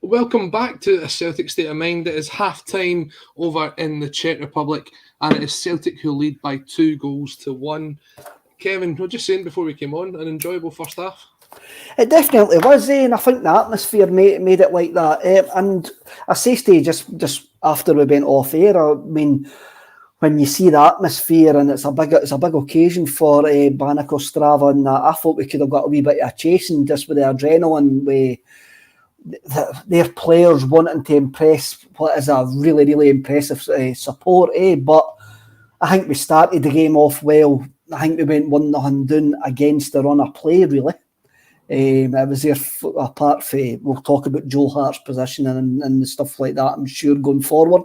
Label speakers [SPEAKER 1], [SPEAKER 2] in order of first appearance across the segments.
[SPEAKER 1] Welcome back to a Celtic State of Mind. It is half-time over in the Czech Republic, and it is Celtic who lead by 2-1. Kevin, what just saying before we came on, an enjoyable first half?
[SPEAKER 2] It definitely was, and I think the atmosphere made it like that. And I say to you just after we went off air, I mean, when you see the atmosphere and it's a big occasion for Baník Ostrava, and I thought we could have got a wee bit of a chasing just with the adrenaline, with their players wanting to impress what is a really, really impressive support. But I think we started the game off well. I think we went 1-0 down against the run of play, really. It was there apart from, we'll talk about Joe Hart's position and stuff like that, I'm sure, going forward.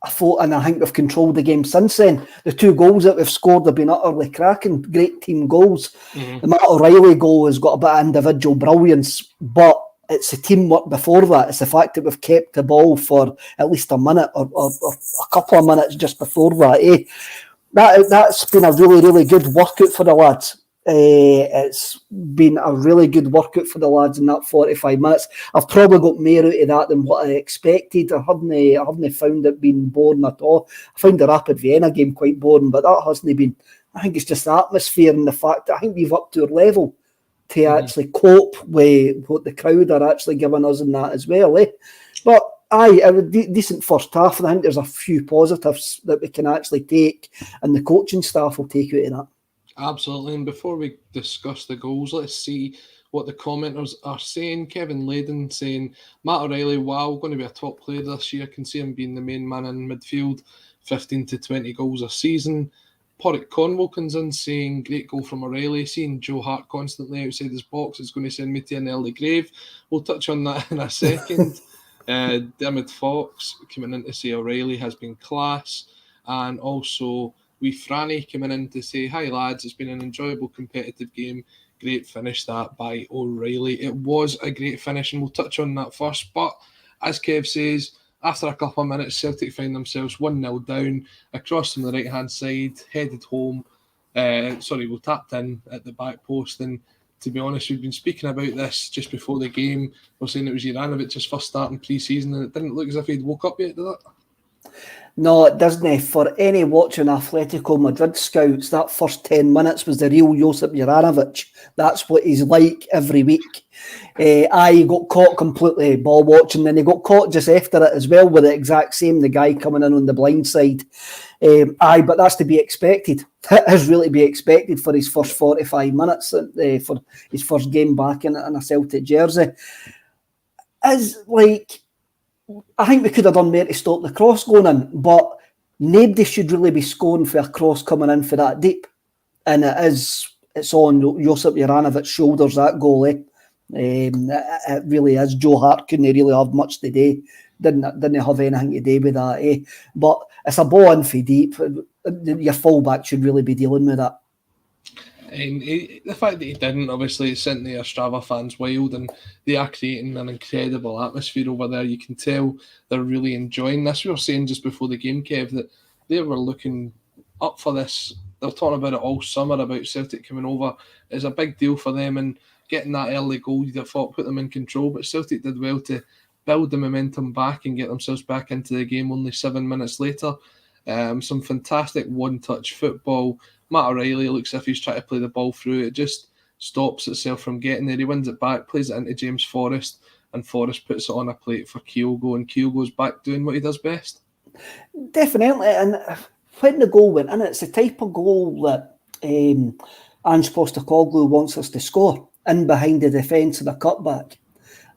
[SPEAKER 2] I thought, and I think we've controlled the game since then. The 2 goals that we've scored have been utterly cracking, great team goals. Mm-hmm. The Matt O'Reilly goal has got a bit of individual brilliance, but it's the teamwork before that. It's the fact that we've kept the ball for at least a minute or a couple of minutes just before that. That's been a really, really good workout for the lads. It's been a really good workout for the lads in that 45 minutes. I've probably got more out of that than what I expected. I haven't found it being boring at all. I found the Rapid Vienna game quite boring, but that hasn't been. I think it's just the atmosphere and the fact that I think we've upped our level to actually cope with what the crowd are actually giving us in that as well. But a decent first half, and I think there's a few positives that we can actually take, and the coaching staff will take out of that.
[SPEAKER 1] Absolutely, and before we discuss the goals, let's see what the commenters are saying. Kevin Layden saying, Matt O'Reilly, wow, going to be a top player this year. I can see him being the main man in midfield, 15 to 20 goals a season. Porrick Cornwall comes in saying, great goal from O'Reilly. Seeing Joe Hart constantly outside his box is going to send me to an early grave. We'll touch on that in a second. Dermot Fox coming in to say O'Reilly has been class, and also Franny coming in to say, hi lads, it's been an enjoyable competitive game. Great finish that by O'Reilly. It was a great finish, and we'll touch on that first. But as Kev says, after a couple of minutes, Celtic find themselves 1-0 down, across from the right-hand side, headed home. We tapped in at the back post, and to be honest, we've been speaking about this just before the game. We're saying it was Juranovic's first start in pre-season, and it didn't look as if he'd woke up yet, did it?
[SPEAKER 2] No, it doesn't. For any watching Atletico Madrid scouts, that first 10 minutes was the real Josip Juranovic. That's what he's like every week. He got caught completely ball watching, and he got caught just after it as well with the exact same, the guy coming in on the blind side. But that's to be expected. That is really to be expected for his first 45 minutes, for his first game back in a Celtic jersey. I think we could have done more to stop the cross going in, but nobody should really be scoring for a cross coming in for that deep. And it's on Josip Juranovic's shoulders, that goal. It really is. Joe Hart couldn't really have much today. Didn't have anything to do with that. But it's a ball in for deep. Your fullback should really be dealing with that.
[SPEAKER 1] And the fact that he didn't, obviously, sent the Ostrava fans wild, and they are creating an incredible atmosphere over there. You can tell they're really enjoying this. We were saying just before the game, Kev, that they were looking up for this. They're talking about it all summer, about Celtic coming over. It's a big deal for them, and getting that early goal, you'd have thought, put them in control. But Celtic did well to build the momentum back and get themselves back into the game only 7 minutes later. Some fantastic one-touch football. Matt O'Reilly looks as if he's trying to play the ball through. It just stops itself from getting there. He wins it back, plays it into James Forrest, and Forrest puts it on a plate for Kyogo, and Kyogo's back doing what he does best.
[SPEAKER 2] Definitely, and when the goal went in, it's the type of goal that Ange Postecoglou wants us to score, in behind the defence of the cutback.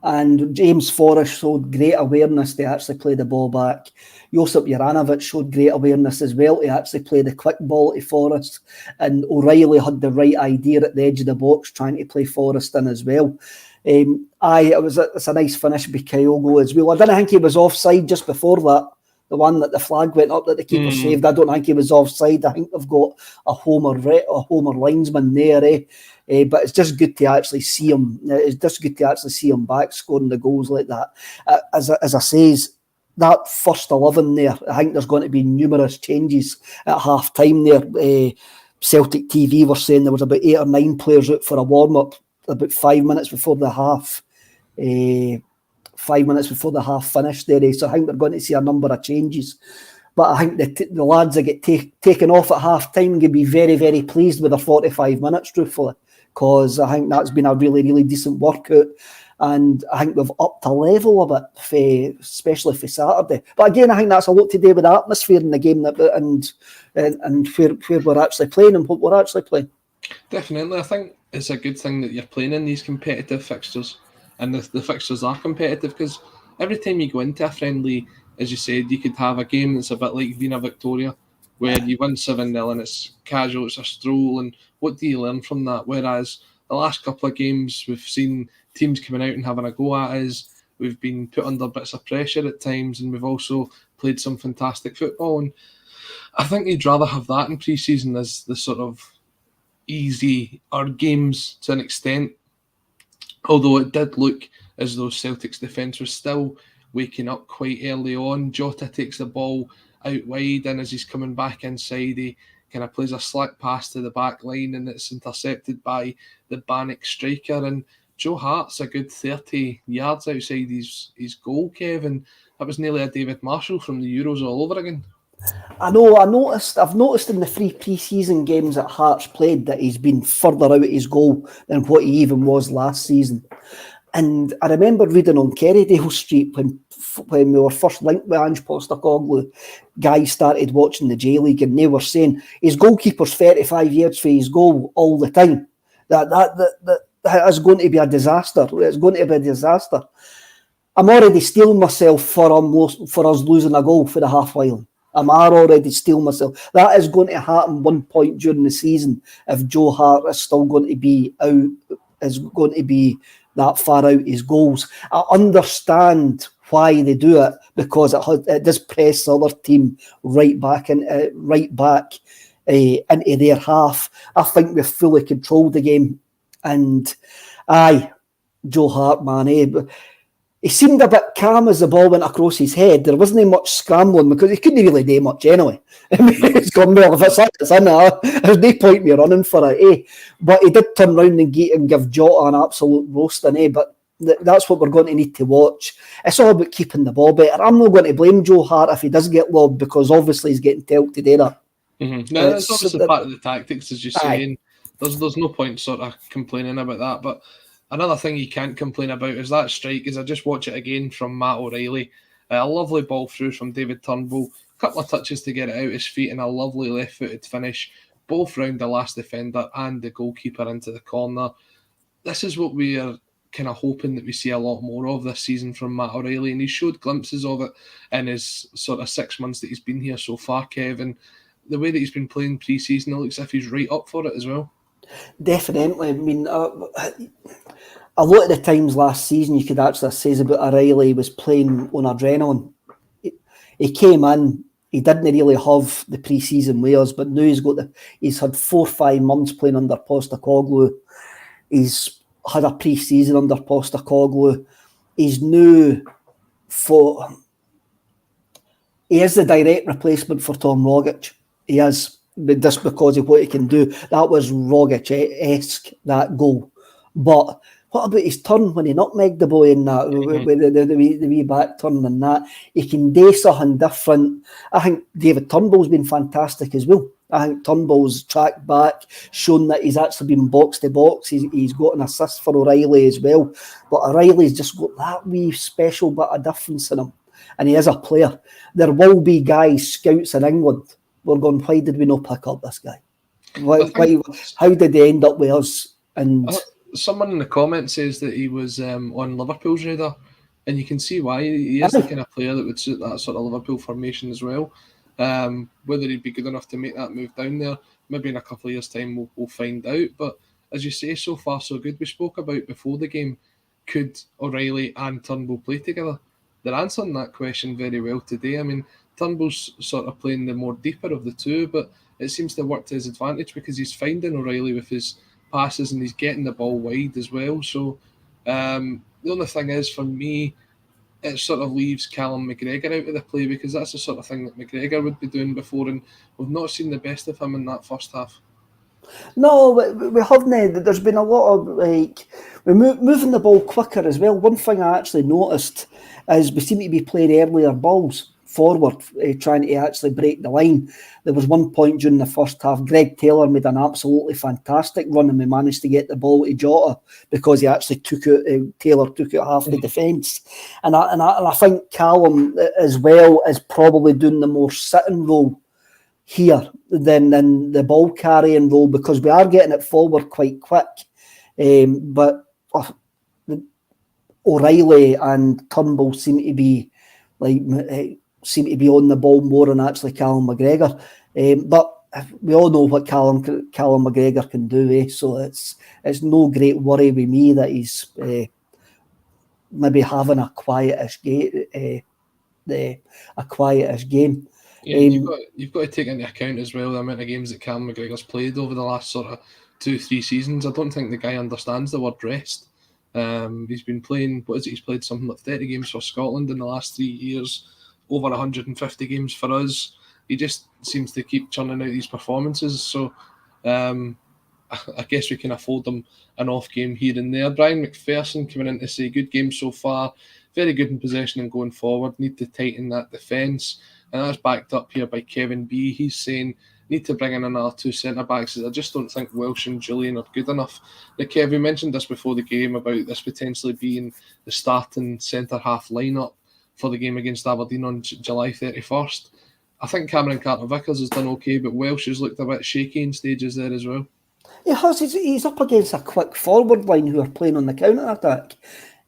[SPEAKER 2] And James Forrest showed great awareness to actually play the ball back. Josip Juranovic showed great awareness as well to actually play the quick ball to Forrest. And O'Reilly had the right idea at the edge of the box, trying to play Forrest in as well. It's a nice finish by Kyogo as well. I didn't think he was offside just before that. The one that the flag went up that the keeper saved, I don't think he was offside. I think they've got a homer linesman there. But it's just good to actually see him. It's just good to actually see him back scoring the goals like that. As I says, that first 11 there, I think there's going to be numerous changes at half time there. Celtic TV were saying there was about 8 or 9 players out for a warm up about 5 minutes before the half. 5 minutes before the half finished there. So I think we're going to see a number of changes. But I think the lads that get taken off at half time can be very, very pleased with their 45 minutes, truthfully, because I think that's been a really, really decent workout. And I think we've upped a level a bit, especially for Saturday. But again, I think that's a lot to do with the atmosphere in the game and where we're actually playing and what we're actually playing.
[SPEAKER 1] Definitely. I think it's a good thing that you're playing in these competitive fixtures, and the fixtures are competitive, because every time you go into a friendly, as you said, you could have a game that's a bit like Vina Victoria, where you win 7-0 and it's casual, it's a stroll, and what do you learn from that? Whereas the last couple of games, we've seen teams coming out and having a go at us, we've been put under bits of pressure at times, and we've also played some fantastic football. And I think you'd rather have that in pre-season as the sort of easy games to an extent, although it did look as though Celtic's defence was still waking up quite early on. Jota takes the ball out wide, and as he's coming back inside, he kind of plays a slick pass to the back line, and it's intercepted by the Baník striker. And Joe Hart's a good 30 yards outside his goal, Kevin. That was nearly a David Marshall from the Euros all over again.
[SPEAKER 2] I know. I've noticed in the 3 pre-season games that Hearts played that he's been further out of his goal than what he even was last season. And I remember reading on Kerrydale Street when we were first linked with Ange Postecoglou, guys started watching the J League, and they were saying his goalkeeper's 35 yards for his goal all the time. That is going to be a disaster. It's going to be a disaster. I'm already stealing myself for us losing a goal for the halfway line. I'm already stealing myself. That is going to happen one point during the season if Joe Hart is still going to be out, is going to be that far out his goals. I understand why they do it, because it does press the other team right back into their half. I think we've fully controlled the game. And Joe Hart, man, he seemed a bit calm as the ball went across his head. There wasn't much scrambling because he couldn't really do much anyway. I mean, it's gone, well, if it's in there, there's no point me running for it, eh? But he did turn round and give Jota an absolute roasting, eh? But that's what we're going to need to watch. It's all about keeping the ball better. I'm not going to blame Joe Hart if he does get lobbed, because obviously he's getting told to do that.
[SPEAKER 1] Mm-hmm. No, that's obviously part of the tactics, as you're saying. There's no point sort of complaining about that. But another thing you can't complain about is that strike. As I just watch it again from Matt O'Reilly, a lovely ball through from David Turnbull, a couple of touches to get it out his feet, and a lovely left-footed finish, both round the last defender and the goalkeeper into the corner. This is what we are kind of hoping that we see a lot more of this season from Matt O'Reilly, and he showed glimpses of it in his sort of 6 months that he's been here so far, Kevin. The way that he's been playing pre-season, it looks as if he's right up for it as well.
[SPEAKER 2] Definitely. I mean, a lot of the times last season, you could actually say about O'Reilly was playing on adrenaline. He came in, he didn't really have the pre-season with us, but now he's had 4 or 5 months playing under Postecoglou. He's had a pre-season under Postecoglou. He's new he is the direct replacement for Tom Rogic. He is, just because of what he can do. That was Rogic-esque, that goal. But what about his turn when he nutmegged the boy in that, with the wee back turn and that? He can do something different. I think David Turnbull's been fantastic as well. I think Turnbull's tracked back, shown that he's actually been box to box. He's got an assist for O'Reilly as well. But O'Reilly's just got that wee special bit of difference in him. And he is a player. There will be guys, scouts in England, we're going, why did we not pick up this guy? How did they end up with us? And
[SPEAKER 1] someone in the comments says that he was on Liverpool's radar, and you can see why. He is the kind of player that would suit that sort of Liverpool formation as well. Whether he'd be good enough to make that move down there, maybe in a couple of years' time we'll find out. But as you say, so far so good. We spoke about before the game, could O'Reilly and Turnbull play together? They're answering that question very well today. I mean, Turnbull's sort of playing the more deeper of the two, but it seems to work to his advantage because he's finding O'Reilly with his passes and he's getting the ball wide as well. So the only thing is, for me, it sort of leaves Callum McGregor out of the play, because that's the sort of thing that McGregor would be doing before, and we've not seen the best of him in that first half.
[SPEAKER 2] No, we haven't. There's been a lot of we're moving the ball quicker as well. One thing I actually noticed is we seem to be playing earlier balls forward, trying to actually break the line. There was one point during the first half, Greg Taylor made an absolutely fantastic run, and we managed to get the ball to Jota because he actually Taylor took out half the defence. And I think Callum as well is probably doing the more sitting role here than the ball carrying role, because we are getting it forward quite quick. But O'Reilly and Turnbull seem to be on the ball more than actually Callum McGregor. But we all know what Callum McGregor can do, so it's no great worry with me that he's maybe having a quietish game.
[SPEAKER 1] Yeah, you've got to take into account as well the amount of games that Callum McGregor's played over the last sort of 2-3 seasons. I don't think the guy understands the word rest. He's been playing, he's played something like 30 games for Scotland in the last 3 years, over 150 games for us. He just seems to keep churning out these performances. So I guess we can afford him an off game here and there. Brian McPherson coming in to say, good game so far, very good in possession and going forward, need to tighten that defence. And that's backed up here by Kevin B. He's saying, need to bring in another 2 centre-backs. I just don't think Welsh and Julian are good enough. Now, Kev, we mentioned this before the game about this potentially being the starting centre-half lineup for the game against Aberdeen on July 31st. I think Cameron Carter-Vickers has done okay, but Welsh has looked a bit shaky in stages there as well.
[SPEAKER 2] He has. He's up against a quick forward line who are playing on the counter-attack.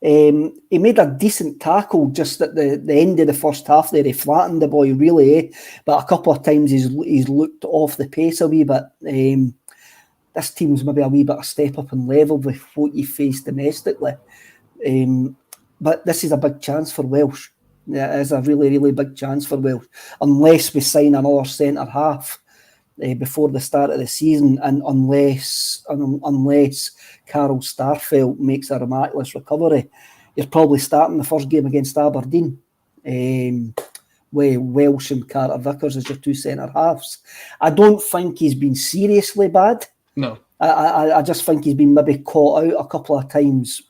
[SPEAKER 2] He made a decent tackle just at the end of the first half there. He flattened the boy really, but a couple of times he's looked off the pace a wee bit. This team's maybe a wee bit of step up in level with what you face domestically. But this is a big chance for Welsh. Yeah, it is a really, really big chance for Welsh. Unless we sign another centre-half before the start of the season, and unless Carl Starfelt makes a miraculous recovery, you're probably starting the first game against Aberdeen with Welsh and Carter-Vickers as your 2 centre-halves. I don't think he's been seriously bad.
[SPEAKER 1] No.
[SPEAKER 2] I just think he's been maybe caught out a couple of times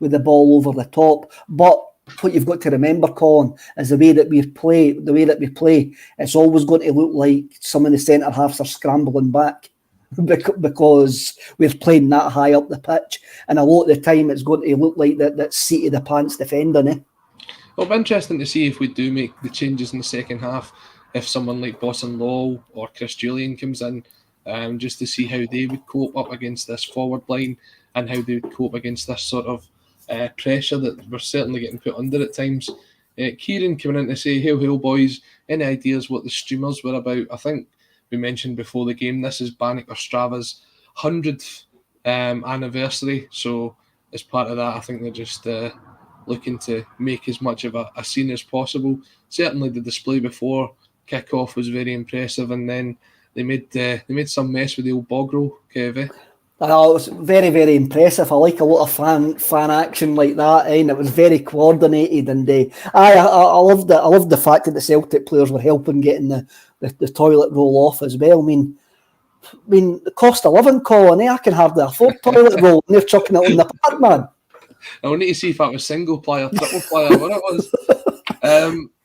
[SPEAKER 2] with the ball over the top. But what you've got to remember, Colin, is the way that we play, it's always going to look like some of the centre-halves are scrambling back because we're playing that high up the pitch. And a lot of the time it's going to look like that seat of the pants defending.
[SPEAKER 1] It'll be interesting to see if we do make the changes in the second half, if someone like Boston Law or Chris Julian comes in, just to see how they would cope up against this forward line and how they would cope against this sort of pressure that we're certainly getting put under at times. Kieran coming in to say, hail boys, any ideas what the streamers were about? I think we mentioned before the game, this is Baník Ostrava's 100th anniversary, so as part of that I think they're just looking to make as much of a scene as possible. Certainly the display before kick-off was very impressive, and then they made some mess with the old bog roll, Kev.
[SPEAKER 2] It was very, very impressive. I like a lot of fan action like that, and it was very coordinated. And I loved it. I loved the fact that the Celtic players were helping getting the toilet roll off as well. I mean, the cost of living, Colin, I can hardly afford toilet roll, and they're chucking it on the park, man.
[SPEAKER 1] I'll need to see if that was single player, triple player, what it was.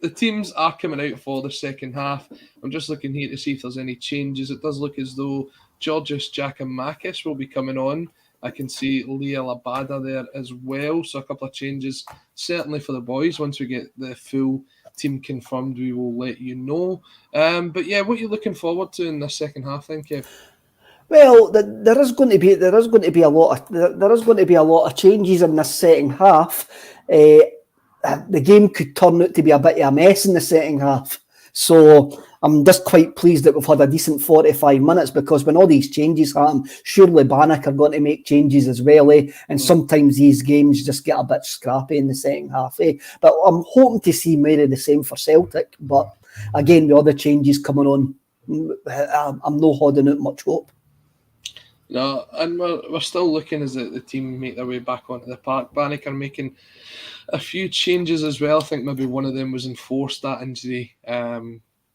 [SPEAKER 1] The teams are coming out for the second half. I'm just looking here to see if there's any changes. It does look as though Georgios Giacomakis will be coming on. I can see Leah Labada there as well. So a couple of changes, certainly for the boys. Once we get the full team confirmed, we will let you know. But yeah, what are you looking forward to in the second half then, Kev?
[SPEAKER 2] Well, there is going to be a lot of changes in this second half. The game could turn out to be a bit of a mess in the second half. So I'm just quite pleased that we've had a decent 45 minutes, because when all these changes happen, surely Baník are going to make changes as well. And sometimes these games just get a bit scrappy in the second half. But I'm hoping to see maybe the same for Celtic. But again, with other changes coming on, I'm not holding out much hope.
[SPEAKER 1] No, and we're still looking as the team make their way back onto the park. Baník are making a few changes as well. I think maybe one of them was enforced, that injury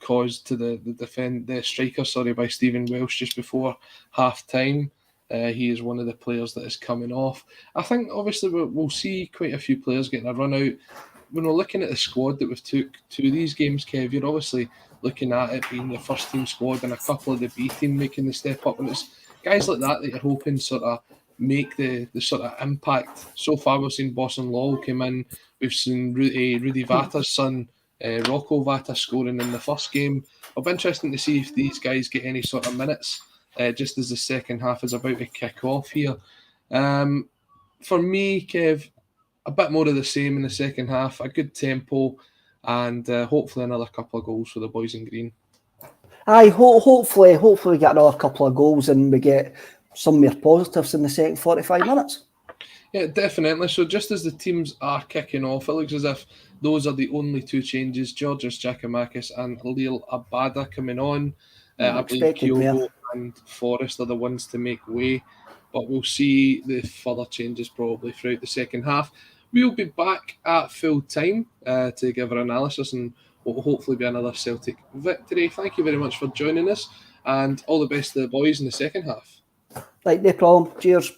[SPEAKER 1] caused to the striker by Stephen Welsh just before half time. He is one of the players that is coming off. I think obviously we'll see quite a few players getting a run out. When we're looking at the squad that we've took to these games, Kev, you're obviously looking at it being the first team squad and a couple of the B team making the step up, and it's guys like that you're hoping sort of make the sort of impact. So far we've seen Boston Law came in, we've seen Rudy Vata's son, Rocco Vata, scoring in the first game. It'll be interesting to see if these guys get any sort of minutes just as the second half is about to kick off here. For me, Kev, a bit more of the same in the second half, a good tempo, and hopefully another couple of goals for the boys in green.
[SPEAKER 2] Aye, hopefully we get another couple of goals and we get some more positives in the second 45 minutes.
[SPEAKER 1] Yeah, definitely. So just as the teams are kicking off, it looks as if those are the only two changes. Georgios Giacomakis and Lil Abada coming on. I believe Kyogo and Forrest are the ones to make way, but we'll see the further changes probably throughout the second half. We'll be back at full time to give our analysis, and what will hopefully be another Celtic victory. Thank you very much for joining us, and all the best to the boys in the second half.
[SPEAKER 2] Right, no problem. Cheers.